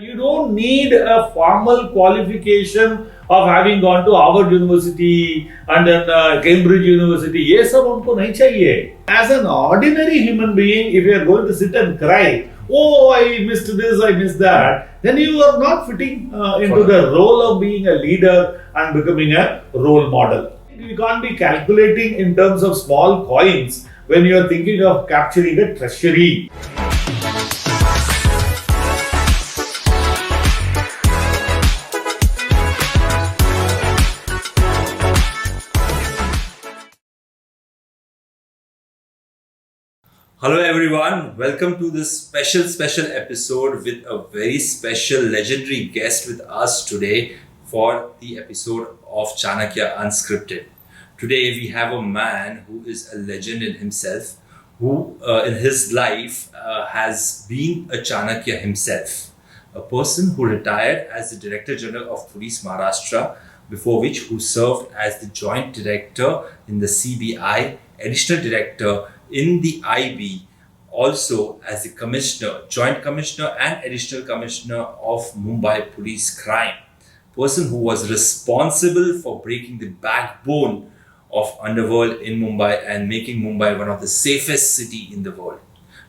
You don't need a formal qualification of having gone to Harvard University and then Cambridge University. ये सब हमको नहीं चाहिए. As an ordinary human being, if you are going to sit and cry, oh, I missed this, I missed that, then you are not fitting into the role of being a leader and becoming a role model. You can't be calculating in terms of small coins when you are thinking of capturing a treasury. Hello everyone, welcome to this special episode with a very special legendary guest with us today for the episode of Chanakya Unscripted. Today we have a man who is a legend in himself, who in his life has been a Chanakya himself, a person who retired as the Director General of Police Maharashtra, before which who served as the Joint Director in the CBI, Additional Director in the IB, also as the Commissioner, Joint Commissioner and Additional Commissioner of Mumbai Police Crime. Person who was responsible for breaking the backbone of underworld in Mumbai and making Mumbai one of the safest city in the world.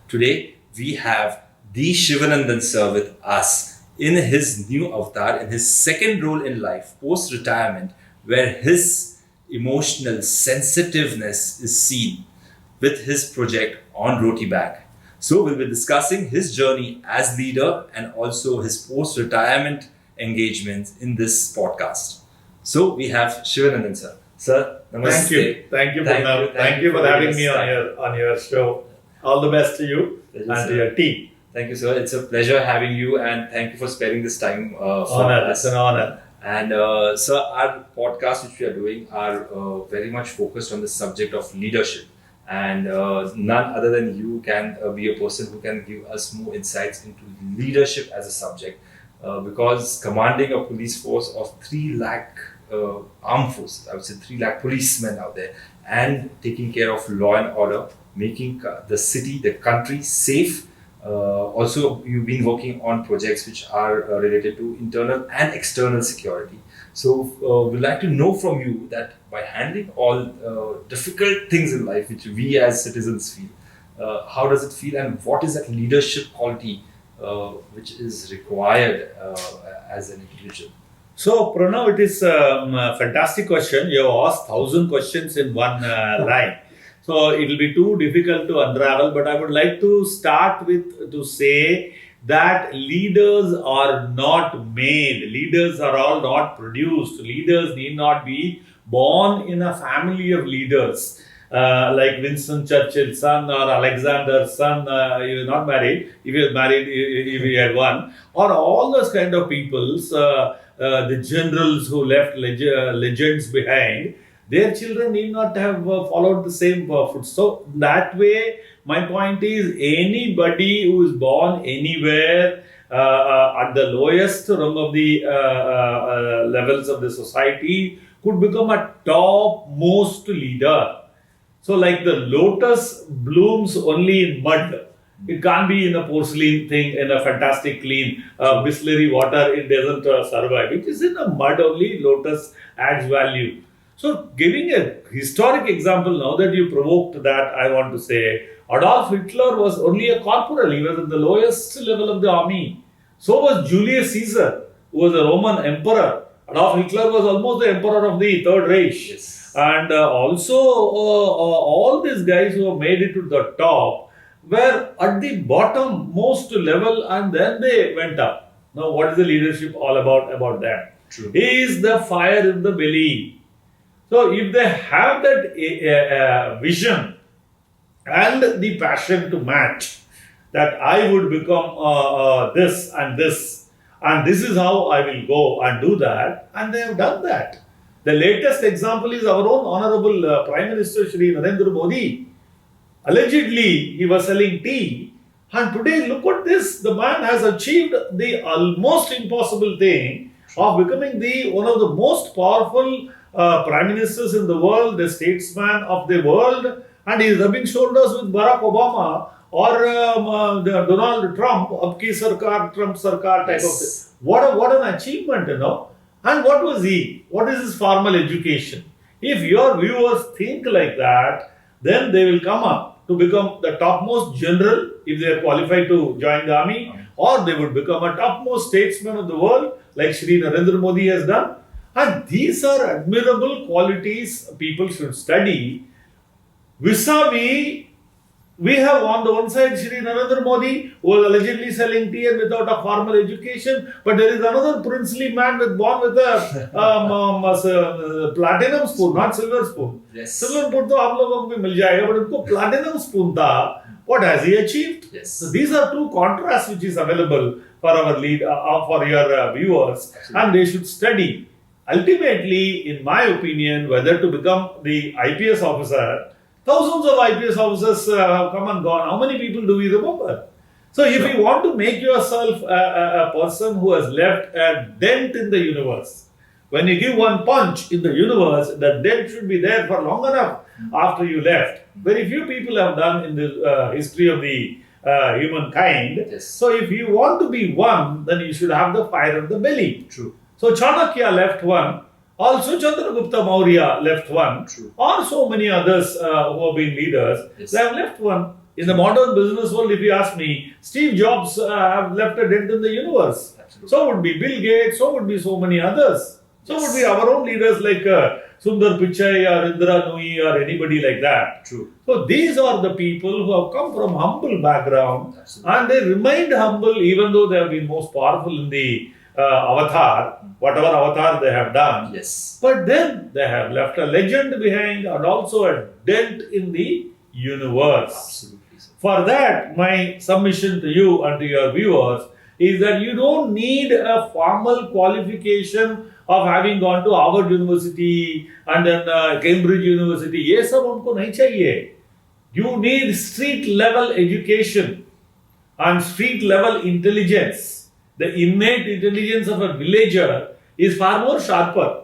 Today we have the Sivanandhan sir with us in his new avatar, in his second role in life, post-retirement, where his emotional sensitiveness is seen with his project on Roti Bag. So we'll be discussing his journey as leader and also his post-retirement engagements in this podcast. So we have Sivanandhan sir. Sir, namaste. Thank you, Pranav. Thank you for having me on your show. All the best to you and to your team. Thank you, sir. It's a pleasure having you, and thank you for sparing this time for us. It's an honor. And sir, our podcast which we are doing are very much focused on the subject of leadership. And none other than you can be a person who can give us more insights into leadership as a subject, because commanding a police force of 3 lakh armed forces, I would say 3 lakh policemen out there, and taking care of law and order, making the city, the country safe. Also, you've been working on projects which are related to internal and external security. So, we'd like to know from you that by handling all difficult things in life, which we as citizens feel, how does it feel, and what is that leadership quality which is required as an individual? So, Pranav, it is a fantastic question. You have asked 1,000 questions in one line. So, it will be too difficult to unravel, but I would like to start with to say that leaders are not made. Leaders are all not produced. Leaders need not be born in a family of leaders. Like Winston Churchill's son or Alexander's son, he was not married. If he was married, if he had one. Or all those kind of peoples, the generals who left legends behind, their children need not have followed the same footsteps. So that way, my point is, anybody who is born anywhere at the lowest rung of the levels of the society could become a topmost leader. So like the lotus blooms only in mud. It can't be in a porcelain thing, in a fantastic clean Bisleri water, it doesn't survive. It is in a mud only, lotus adds value. So giving a historic example, now that you provoked that, I want to say, Adolf Hitler was only a corporal. He was at the lowest level of the army. So was Julius Caesar, who was a Roman emperor. Adolf Hitler was almost the emperor of the Third Reich. Yes. And also all these guys who have made it to the top were at the bottom most level, and then they went up. Now what is the leadership all about them? True. He is the fire in the belly. So if they have that vision and the passion to match, that I would become this, and this is how I will go and do that, and they have done that. The latest example is our own Honorable Prime Minister Shri Narendra Modi. Allegedly, he was selling tea, and today look at this, the man has achieved the almost impossible thing of becoming one of the most powerful prime ministers in the world, the statesman of the world, and he is rubbing shoulders with Barack Obama or the Donald Trump, Abki Sarkar, Trump Sarkar type of thing. Yes. What an achievement, And what was he? What is his formal education? If your viewers think like that, then they will come up to become the topmost general if they are qualified to join the army, or they would become a topmost statesman of the world, like Shri Narendra Modi has done. And these are admirable qualities people should study. Vis-a-vis, we have on the one side Shri Narendra Modi, who was allegedly selling tea and without a formal education, but there is another princely man born with a platinum spoon, not silver spoon. Yes. Silver spoon to aap logon ko bhi mil jayega, but unko platinum spoon tha. What has he achieved? Yes. So these are two contrasts which is available for our for your viewers, Absolutely. and they should study. Ultimately, in my opinion, whether to become the IPS officer. Thousands of IPS officers have come and gone. How many people do we remember? So, if you want to make yourself a person who has left a dent in the universe, when you give one punch in the universe, the dent should be there for long enough after you left. Very few people have done in the history of the humankind. Yes. So, if you want to be one, then you should have the fire of the belly. True. So, Chanakya left one. Also, Chandragupta Maurya left one, True. or so many others who have been leaders. Yes. They have left one. In the modern business world, if you ask me, Steve Jobs have left a dent in the universe. Absolutely. So would be Bill Gates, so would be so many others. So Yes. would be our own leaders like Sundar Pichai or Indira Nui or anybody like that. True. So these are the people who have come from humble background, Absolutely. and they remained humble even though they have been most powerful in the avatar, whatever avatar they have done. Yes. But then they have left a legend behind and also a dent in the universe. Absolutely. Sir. For that, my submission to you and to your viewers is that you don't need a formal qualification of having gone to Harvard University and then Cambridge University. ये सब हमको नहीं चाहिए. You need street level education and street level intelligence. The innate intelligence of a villager is far more sharper.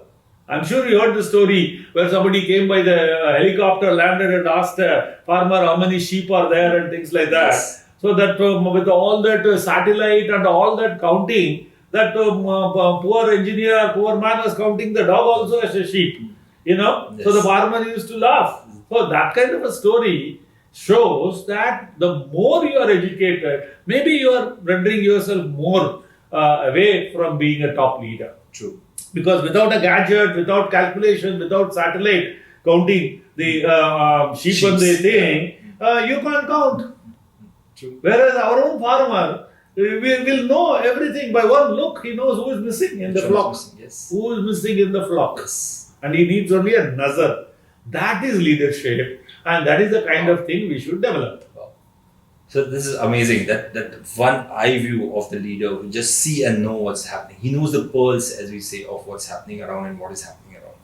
I'm sure you heard the story where somebody came by the helicopter, landed and asked a farmer how many sheep are there and things like that. Yes. So that with all that satellite and all that counting, that poor engineer, poor man was counting the dog also as a sheep. So Yes. the farmer used to laugh. So that kind of a story shows that the more you are educated, maybe you are rendering yourself more away from being a top leader. True. Because without a gadget, without calculation, without satellite counting the sheep and the thing, you can't count. True. Whereas our own farmer will know everything by one look. He knows who is missing in the flock. Yes. Who is missing in the flock. Yes. And he needs only a nazar. That is leadership, and that is the kind of thing we should develop. Wow. So this is amazing that one eye view of the leader who just see and know what's happening. He knows the pulse, as we say, of what's happening around and what is happening around.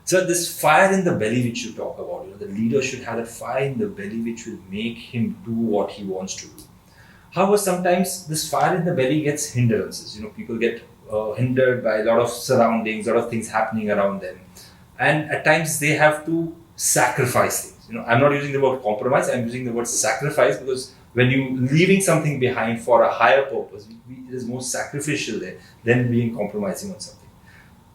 So this fire in the belly which you talk about, the leader should have that fire in the belly which will make him do what he wants to do. However, sometimes this fire in the belly gets hindrances. People get hindered by a lot of surroundings, a lot of things happening around them. And at times they have to sacrifice things. I'm not using the word compromise, I'm using the word sacrifice, because when you leaving something behind for a higher purpose, it is more sacrificial there than being compromising on something.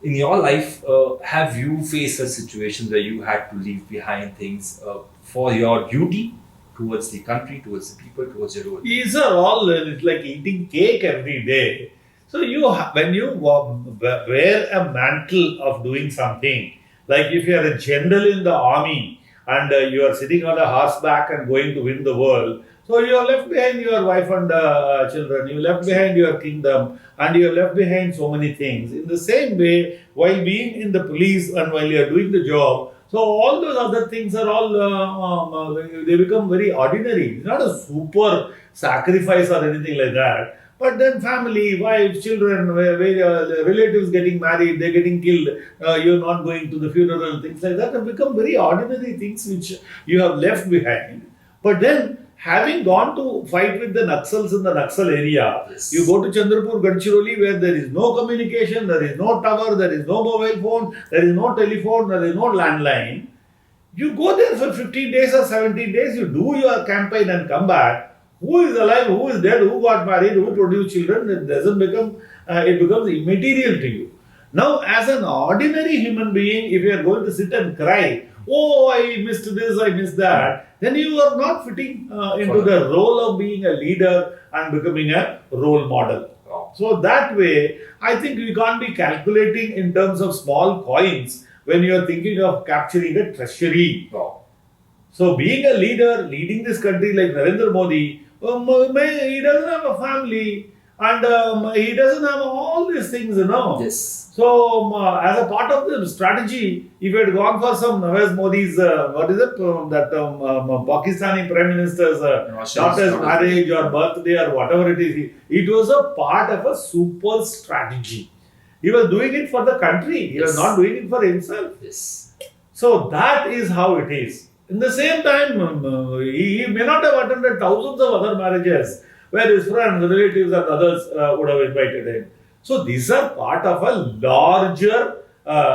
In your life, have you faced such situations where you had to leave behind things for your duty towards the country, towards the people, towards your role? These are all it's like eating cake every day. So when you wear a mantle of doing something, like if you are a general in the army and you are sitting on a horseback and going to win the world, so you are left behind your wife and children, you left behind your kingdom, and you are left behind so many things. In the same way, while being in the police and while you are doing the job, so all those other things are all, they become very ordinary. It's not a super sacrifice or anything like that. But then family, wife, children, relatives getting married, they're getting killed, you're not going to the funeral, things like that have become very ordinary things which you have left behind. But then, having gone to fight with the Naxals in the Naxal area, Yes. you go to Chandrapur, Gadchiroli, where there is no communication, there is no tower, there is no mobile phone, there is no telephone, there is no landline. You go there for 15 days or 17 days, you do your campaign and come back. Who is alive, who is dead, who got married, who produced children, it doesn't become, it becomes immaterial to you. Now, as an ordinary human being, if you are going to sit and cry, oh, I missed this, I missed that, then you are not fitting into the role of being a leader and becoming a role model. So that way, I think we can't be calculating in terms of small coins when you are thinking of capturing a treasury. So being a leader, leading this country like Narendra Modi, he doesn't have a family and he doesn't have all these things, Yes. So as a part of the strategy, if you had gone for some Nawaz Modi's, Pakistani Prime Minister's daughter's marriage or birthday or whatever it is, it was a part of a super strategy. He was doing it for the country. He was not doing it for himself. Yes. So that is how it is. In the same time, he may not have attended thousands of other marriages where his friends, relatives and others would have invited him. So these are part of a larger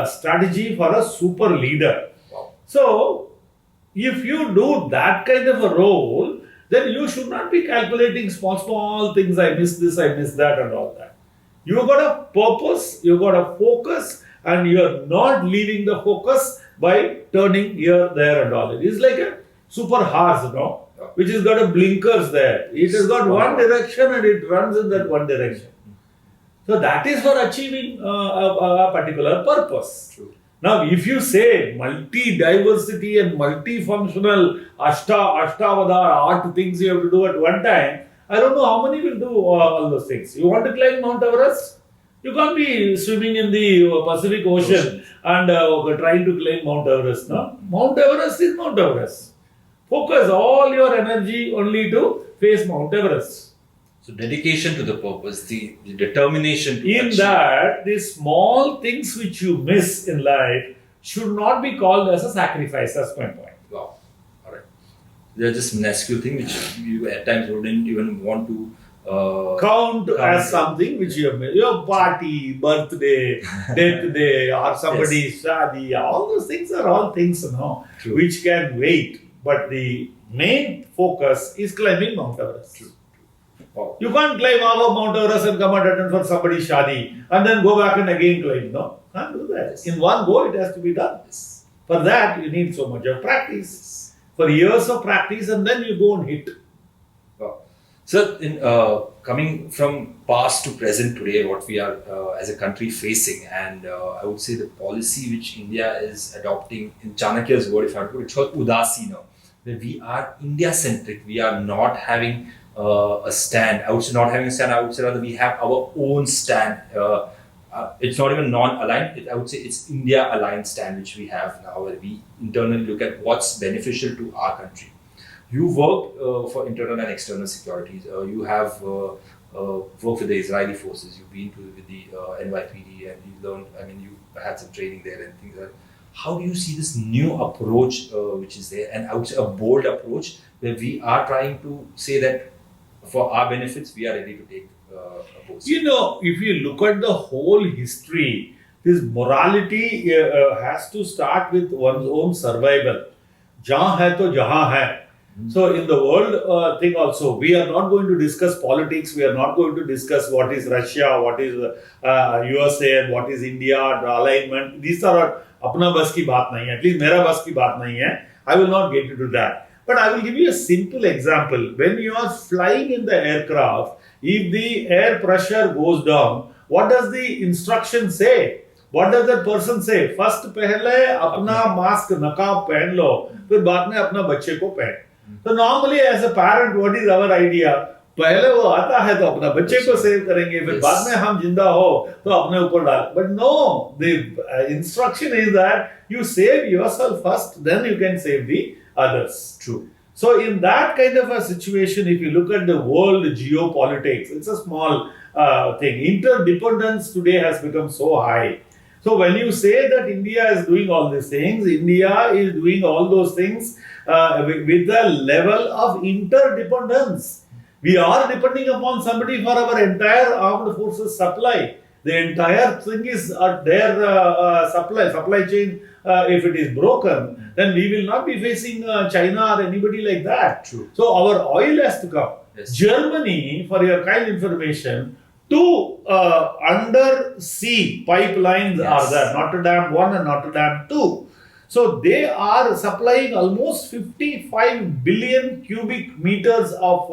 strategy for a super leader. So if you do that kind of a role, then you should not be calculating small things. I missed this, I missed that and all that. You've got a purpose, you've got a focus, and you're not leaving the focus by turning here, there and all. It is like a super horse, which has got a blinkers there. It has got one direction and it runs in that one direction. So that is for achieving a particular purpose. True. Now, if you say multi-diversity and multifunctional Ashtavadar art things you have to do at one time, I don't know how many will do all those things. You want to climb Mount Everest? You can't be swimming in the Pacific Ocean and trying to climb Mount Everest. No? Mount Everest is Mount Everest. Focus all your energy only to face Mount Everest. So dedication to the purpose, the determination to in achieve. that, the small things which you miss in life should not be called as a sacrifice. That's my point. Wow. All right. They're just minuscule things which you at times wouldn't even want to count as something which you have made. Your party, birthday, death day, or somebody's shadi, all those things are all things True. which can wait. But the main focus is climbing Mount Everest. True. Wow. You can't climb all of Mount Everest and come and attend for somebody's shadi and then go back and again climb. No, can't do that. Yes. In one go, it has to be done. Yes. For that, you need so much of practice. For years of practice, and then you go and hit. Wow. So, in coming from past to present today, what we are as a country facing, and I would say the policy which India is adopting, in Chanakya's word, if I put it, it's called Udasina, where we are India-centric. We are not having a stand. I would say not having a stand. I would say rather we have our own stand. It's not even non-aligned. I would say it's India-aligned stand which we have now, where we internally look at what's beneficial to our country. You work for internal and external securities. You have worked with the Israeli forces. You've been with the NYPD, and you learned. I mean, you had some training there and things like that. How do you see this new approach which is there, and I would say a bold approach where we are trying to say that for our benefits we are ready to take a post? If you look at the whole history, this morality has to start with one's own survival. Jahan hai to jahan hai. So in the world thing also, we are not going to discuss politics. We are not going to discuss what is Russia, what is USA, and what is India, the alignment. These are apna bas ki baat nahi hai. At least mera bas ki baat nahi hai. I will not get into that. But I will give you a simple example. When you are flying in the aircraft, if the air pressure goes down, what does the instruction say? What does that person say? First, पहले अपना mask नकाब पहन लो, फिर बाद में अपना बच्चे को पहन. So normally as a parent, what is our idea? पहले वो आता है तो अपना बच्चे को सेव करेंगे, फिर बाद में हम जिंदा हो तो अपने ऊपर डाल. But no, the instruction is that you save yourself first, then you can save the others. True. So in that kind of a situation, if you look at the world geopolitics, it's a small thing. Interdependence today has become so high. So when you say that India is doing all these things, India is doing all those things with the level of interdependence. We are depending upon somebody for our entire armed forces supply. The entire thing is their supply chain if it is broken, then we will not be facing China or anybody like that. True. So our oil has to come. Yes. Germany, for your kind information, two undersea pipelines Yes. are there, Notre Dame 1 and Notre Dame 2. So they are supplying almost 55 billion cubic meters of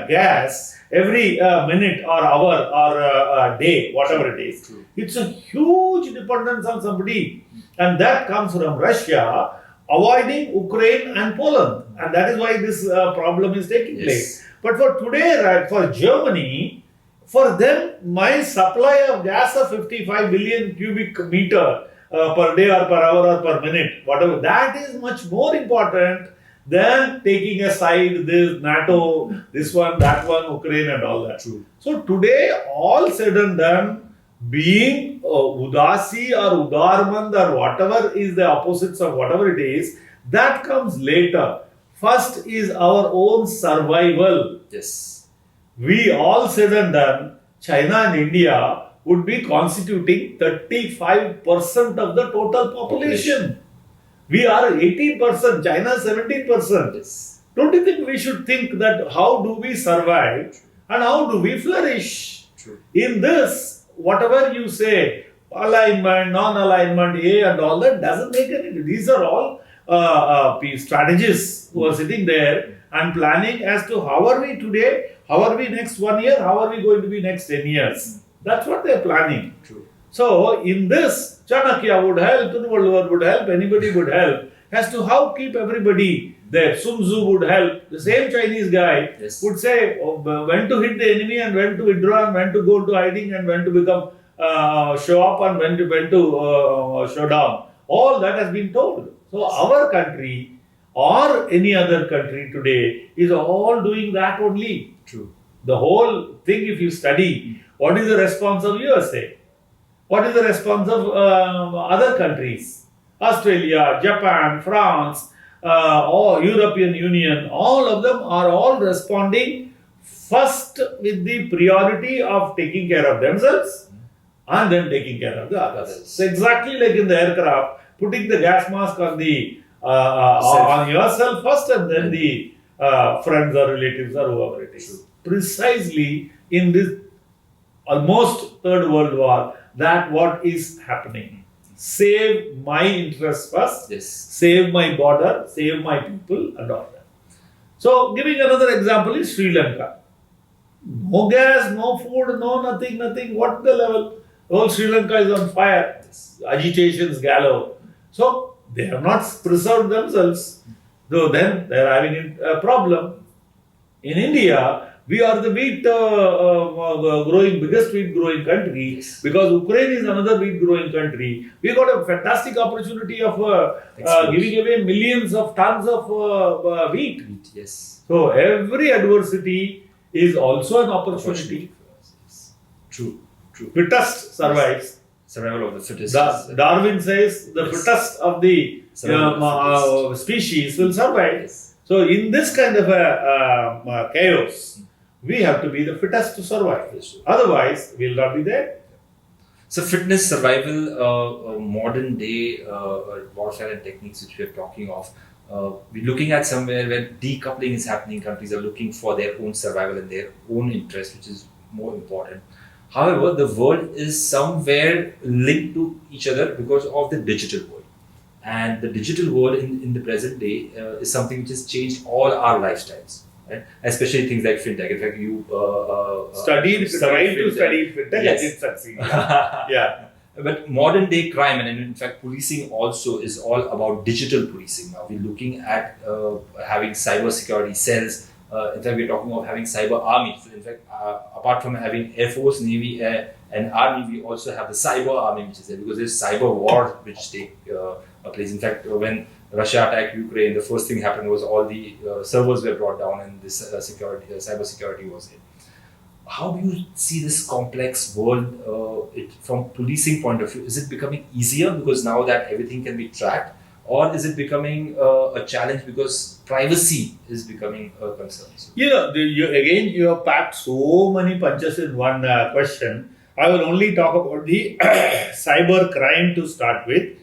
gas every minute or hour or day, whatever it is. True. It's a huge dependence on somebody, and that comes from Russia avoiding Ukraine and Poland, and that is why this problem is taking Yes. place. But for today, right, for Germany, for them, my supply of gas of 55 billion cubic meter per day or per hour or per minute, whatever, that is much more important than taking aside this NATO, this one, that one, Ukraine and all that. True. So today, all said and done, being Udasi or Udarmand or whatever is the opposites of whatever it is, that comes later. First is our own survival. Yes. We all said and done, China and India would be constituting 35% of the total population. We are 18%, China 17%. Yes. Don't you think we should think that how do we survive and how do we flourish? True. In this, whatever you say, alignment, non-alignment, A and all that doesn't make any. These are all strategists who are sitting there and planning as to how are we today, how are we next 1 year, how are we going to be next 10 years. That's what they're planning. True. So, in this, Chanakya would help, Tiruvalluvar would help, anybody would help as to how keep everybody there. Sun Tzu would help. The same Chinese guy Yes. would say when to hit the enemy and when to withdraw and when to go to hiding and when to become show up and when to show down. All that has been told. So, our country or any other country today is all doing that only. True. The whole thing, if you study, what is the response of USA? What is the response of other countries? Australia, Japan, France, or European Union, all of them are all responding first with the priority of taking care of themselves and then taking care of the others. It's exactly like in the aircraft, putting the gas mask on the on yourself first and then the friends or relatives or whoever it is. True. Precisely in this almost third world war, that what is happening. Save my interests first, Yes. save my border, save my people and all that. So giving another example is Sri Lanka. No gas, no food, no nothing. What the level? Whole Sri Lanka is on fire. Agitations galore. So they have not preserved themselves. So then they are having a problem. In India, we are the biggest wheat growing country. Yes. Because Ukraine is another wheat growing country. We got a fantastic opportunity of giving away millions of tons of wheat. Yes. So every adversity is also an opportunity. for us. Yes. True. True. Fittest survives. Survival of the fittest. Darwin says the Yes. fittest of the Survival of the species will survive. Yes. So in this kind of a chaos, we have to be the fittest to survive. Yes. Otherwise, we will not be there. So fitness, survival, modern day warfare and techniques which we are talking of, we're looking at somewhere where decoupling is happening. Countries are looking for their own survival and their own interest, which is more important. However, the world is somewhere linked to each other because of the digital world. And the digital world in the present day is something which has changed all our lifestyles. Right? Especially things like fintech. In fact, you Tried to study fintech, Yes. I did succeed. Yeah. But modern day crime and in fact policing also is all about digital policing. Now we're looking at having cyber security cells. In fact, we're talking of having cyber armies. So in fact, apart from having Air Force, Navy, and Army, we also have the cyber army, which is there because there's cyber war which take place. In fact, when Russia attacked Ukraine, the first thing happened was all the servers were brought down and this cyber security was in. How do you see this complex world from policing point of view? Is it becoming easier because now that everything can be tracked, or is it becoming a challenge because privacy is becoming a concern? You have packed so many punches in one question. I will only talk about the cyber crime to start with.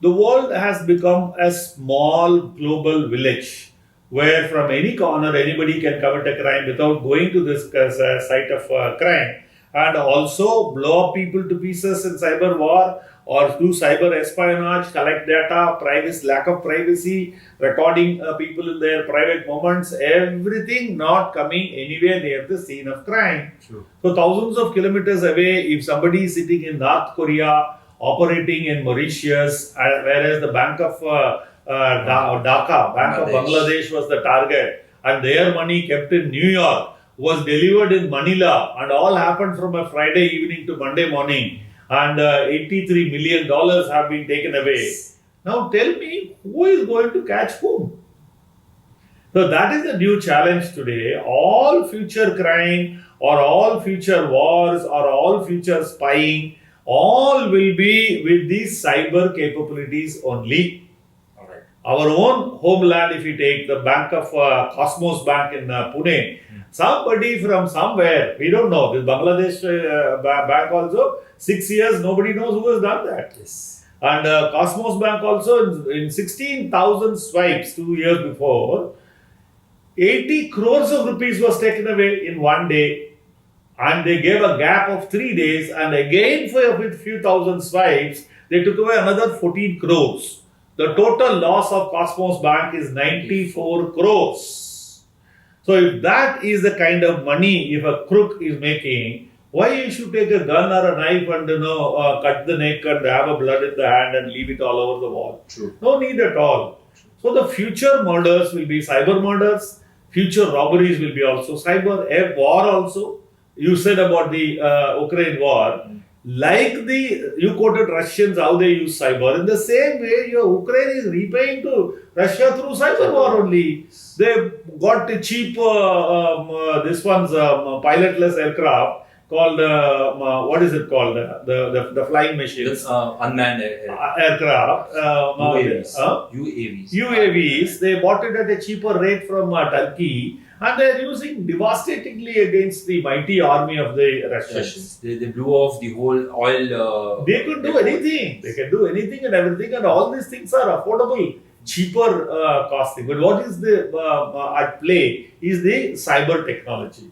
the world has become a small global village where from any corner anybody can commit a crime without going to this site of crime and also blow up people to pieces in cyber war or do cyber espionage, collect data, privacy, lack of privacy, recording people in their private moments, everything not coming anywhere near the scene of crime. True. So thousands of kilometers away, if somebody is sitting in North Korea, operating in Mauritius, whereas the Bank of Dhaka, Bank of Bangladesh was the target, and their money kept in New York was delivered in Manila, and all happened from a Friday evening to Monday morning, and $83 million have been taken away. Now tell me, who is going to catch whom? So that is the new challenge today. All future crime or all future wars or all future spying, all will be with these cyber capabilities only. All right. Our own homeland, if you take the Bank of Cosmos Bank in Pune, somebody from somewhere, we don't know, this Bangladesh bank also, 6 years, nobody knows who has done that. Yes. And Cosmos Bank also, in 16,000 swipes 2 years before, 80 crores of rupees was taken away in one day. And they gave a gap of 3 days, and again for a few thousand swipes, they took away another 14 crores. The total loss of Cosmos Bank is 94 crores. So if that is the kind of money if a crook is making, why you should take a gun or a knife and cut the neck and have a blood in the hand and leave it all over the wall? True. No need at all. So the future murders will be cyber murders. Future robberies will be also cyber. A war also. You said about the Ukraine war, like you quoted Russians, how they use cyber. In the same way, your Ukraine is repaying to Russia through cyber war only. They got the cheap, this one's pilotless aircraft called, what is it called? The flying machines. Unmanned aircraft. UAVs. UAVs. They bought it at a cheaper rate from Turkey. And they are using devastatingly against the mighty army of the Russians. They blew off the whole oil. They could do anything. They can do anything and everything, and all these things are affordable, cheaper costing. But what is the at play is the cyber technology.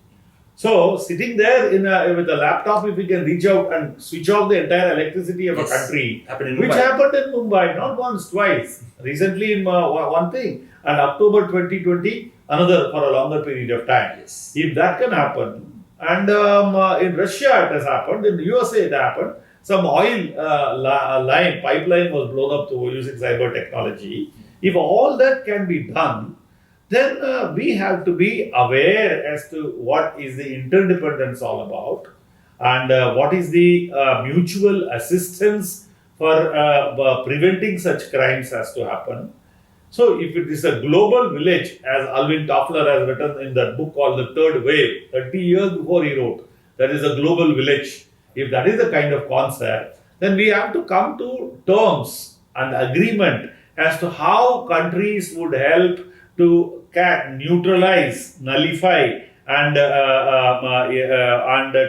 So sitting there with a laptop, if we can reach out and switch off the entire electricity of a country, which happened in Mumbai, not once, twice. Recently in one thing, and October 2020. Another for a longer period of time. Yes. If that can happen, and in Russia it has happened, in the USA it happened, some oil pipeline was blown up using cyber technology. If all that can be done, then we have to be aware as to what is the interdependence all about and what is the mutual assistance for preventing such crimes as to happen. So, if it is a global village, as Alvin Toffler has written in that book called The Third Wave, 30 years before he wrote, that is a global village. If that is the kind of concept, then we have to come to terms and agreement as to how countries would help to neutralize, nullify, and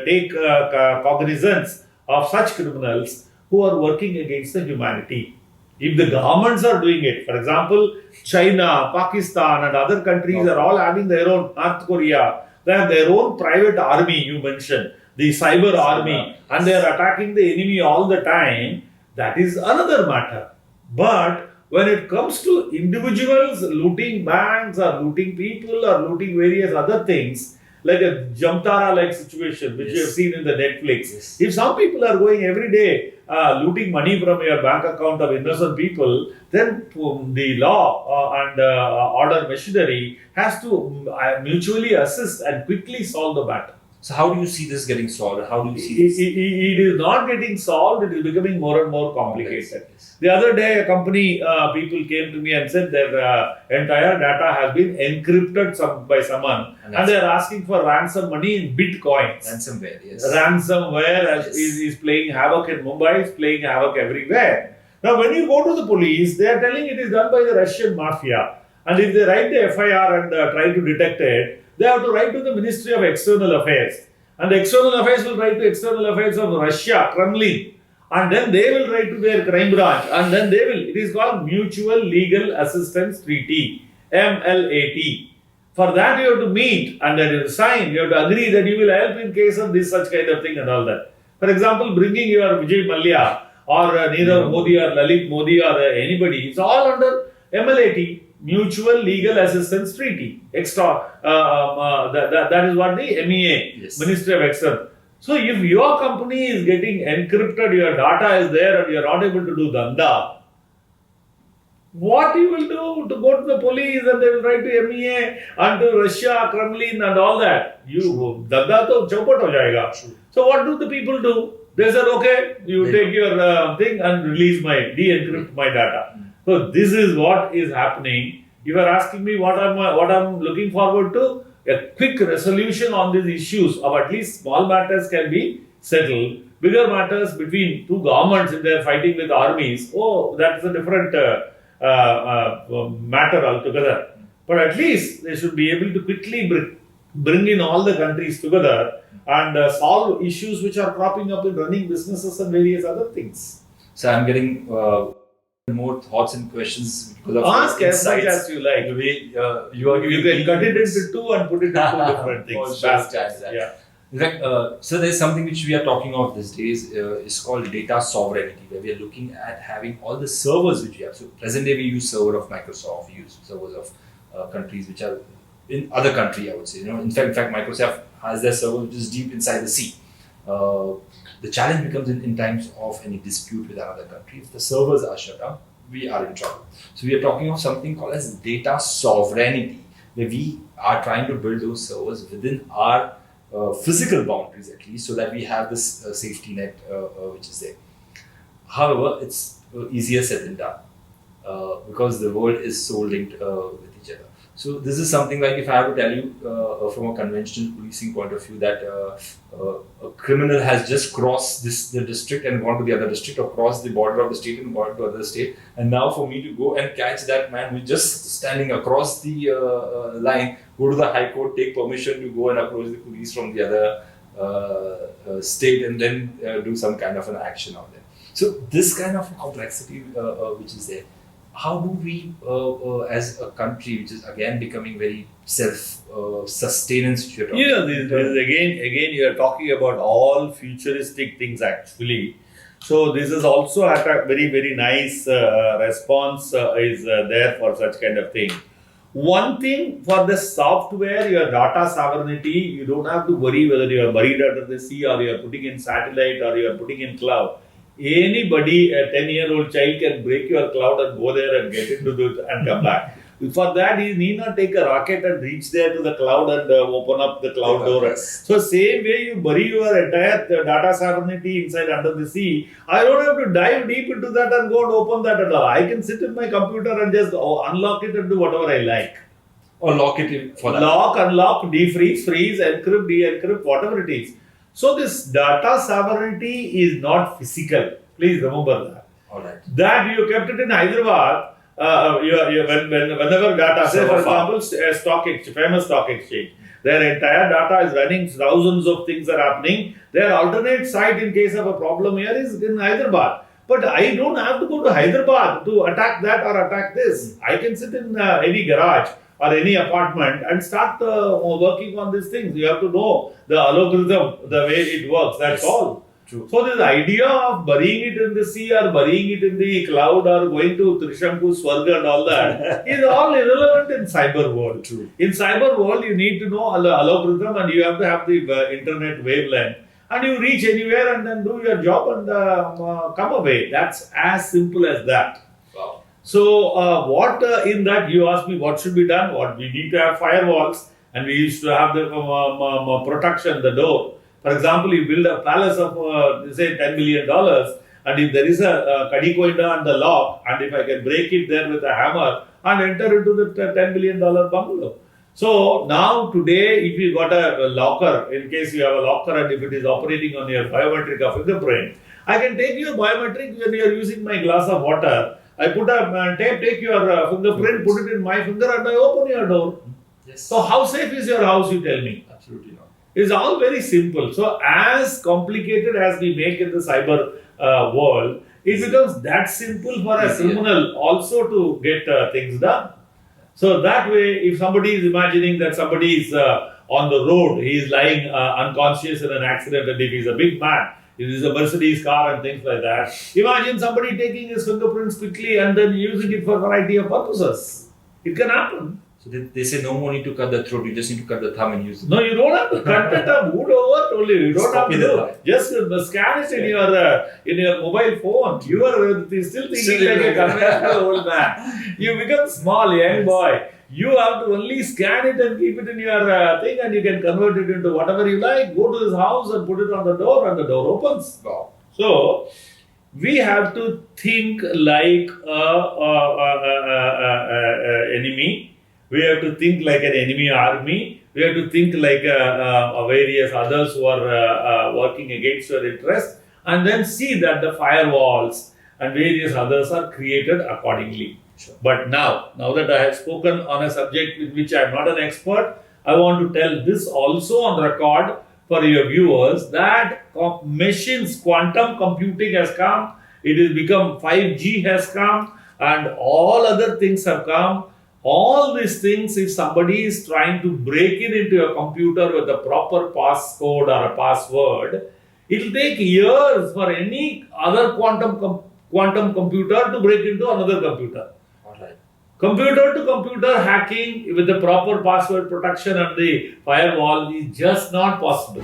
take cognizance of such criminals who are working against the humanity. If the governments are doing it, for example, China, Pakistan and other countries are all having their own, North Korea, they have their own private army, you mentioned, the cyber army, and they are attacking the enemy all the time, that is another matter. But when it comes to individuals looting banks or looting people or looting various other things, like a Jamtara-like situation, which you have seen in the Netflix. Yes. If some people are going every day looting money from your bank account of innocent people, then the law and order machinery has to mutually assist and quickly solve the matter. So how do you see this getting solved? How do you see this? It is not getting solved. It is becoming more and more complicated. Yes. The other day, a company people came to me and said their entire data has been encrypted by someone, and they are asking for ransom money in bitcoins. Ransomware, yes. Ransomware is playing havoc in Mumbai, is playing havoc everywhere. Now, when you go to the police, they are telling it is done by the Russian mafia, and if they write the FIR and try to detect it, they have to write to the Ministry of External Affairs. And the External Affairs will write to External Affairs of Russia, Kremlin. and then they will write to their crime branch, and then they will. It is called Mutual Legal Assistance Treaty, MLAT. For that you have to meet and then you have to sign. You have to agree that you will help in case of this such kind of thing and all that. For example, bringing your Vijay Mallya or Nirav Modi or Lalit Modi or anybody, it's all under MLAT, Mutual Legal Assistance Treaty. Extra. That is what the MEA, Yes. Ministry of External. So if your company is getting encrypted, your data is there and you are not able to do danda, what you will do to go to the police and they will write to MEA and to Russia, Kremlin and all that. You danda to chaupat ho jayega. So what do the people do? They said, okay, you take your thing and release de-encrypt my data. So this is what is happening. If you are asking me what I'm looking forward to, a quick resolution on these issues of at least small matters can be settled. Bigger matters between two governments, if they are fighting with armies, that's a different matter altogether. But at least they should be able to quickly bring in all the countries together and solve issues which are cropping up in running businesses and various other things. So I'm getting more thoughts and questions because of Ask your as much insights. as you like. The way you are giving You can me cut it inputs. into two and put it into two different things. Sure, Fast. exactly. Yeah. In fact, so there's something which we are talking of these days. Is called data sovereignty, where we are looking at having all the servers which we have. So present day we use server of Microsoft, we use servers of countries which are in other country. I would say, in fact, Microsoft has their server which is deep inside the sea. The challenge becomes in times of any dispute with another country. If the servers are shut down, we are in trouble. So we are talking of something called as data sovereignty, where we are trying to build those servers within our physical boundaries at least, so that we have this safety net which is there. However, it's easier said than done because the world is so linked with each other. So this is something like, if I have to tell you from a conventional policing point of view, that a criminal has just crossed the district and gone to the other district, or crossed the border of the state and gone to other state, and now for me to go and catch that man who's just standing across the line, go to the High Court, take permission to go and approach the police from the other state, and then do some kind of an action on them. So this kind of complexity which is there. How do we, as a country, which is again becoming very self-sustenance, which you're talking This again, you are talking about all futuristic things actually. So this is also a very, very nice response is there for such kind of thing. One thing for the software, your data sovereignty, you don't have to worry whether you are buried under the sea or you are putting in satellite or you are putting in cloud. Anybody, a 10-year-old child can break your cloud and go there and get into it and come back. For that, you need not take a rocket and reach there to the cloud and open up the cloud door. So same way you bury your entire data sovereignty inside under the sea, I don't have to dive deep into that and go and open that at all. I can sit in my computer and just unlock it and do whatever I like. Or lock it in for that. Lock, unlock, defreeze, freeze, encrypt, de-encrypt, whatever it is. So this data sovereignty is not physical. Please remember that. All right. That you kept it in Hyderabad. Whenever data, say for example, a famous stock exchange, their entire data is running, thousands of things are happening. Their alternate site in case of a problem here is in Hyderabad. But I don't have to go to Hyderabad to attack that or attack this. I can sit in any garage or any apartment and start working on these things. You have to know the algorithm, the way it works. That's all. True. So this idea of burying it in the sea or burying it in the cloud or going to Trishanku, Swarga and all that is all irrelevant in cyber world. True. In cyber world, you need to know the algorithm and you have to have the internet wavelength. And you reach anywhere and then do your job and come away. That's as simple as that. Wow. So what in that you asked me what should be done? What we need to have firewalls and we used to have the protection, the door. For example, you build a palace of say $10 million and if there is a kadikoida and the lock and if I can break it there with a hammer and enter into the $10 million bungalow. So now today, if you got a locker, in case you have a locker and if it is operating on your biometric or fingerprint, I can take your biometric when you are using my glass of water. I put a tape, take your fingerprint, put it in my finger and I open your door. Yes. So how safe is your house, you tell me? Absolutely not. It's all very simple. So as complicated as we make in the cyber world, it becomes that simple for a criminal also to get things done. So that way, if somebody is imagining that somebody is on the road, he is lying unconscious in an accident, and if he's a big man, if it's a Mercedes car and things like that, imagine somebody taking his fingerprints quickly and then using it for a variety of purposes. It can happen. So they say no more need to cut the throat, you just need to cut the thumb and use it. No, you don't have to cut the thumb. Who told you? You don't have to do. Just scan it in your mobile phone. You are still thinking like a conventional old man. You become small, young boy. You have to only scan it and keep it in your thing, and you can convert it into whatever you like. Go to his house and put it on the door, and the door opens. Wow. So we have to think like enemy. We have to think like an enemy army. We have to think like various others who are working against your interests, and then see that the firewalls and various others are created accordingly. Sure. But now that I have spoken on a subject in which I am not an expert, I want to tell this also on record for your viewers that machines, quantum computing has come, it has become 5G has come, and all other things have come. All these things, if somebody is trying to break it into a computer with a proper passcode or a password, it will take years for any other quantum computer to break into another computer. Computer to computer hacking with the proper password protection and the firewall is just not possible.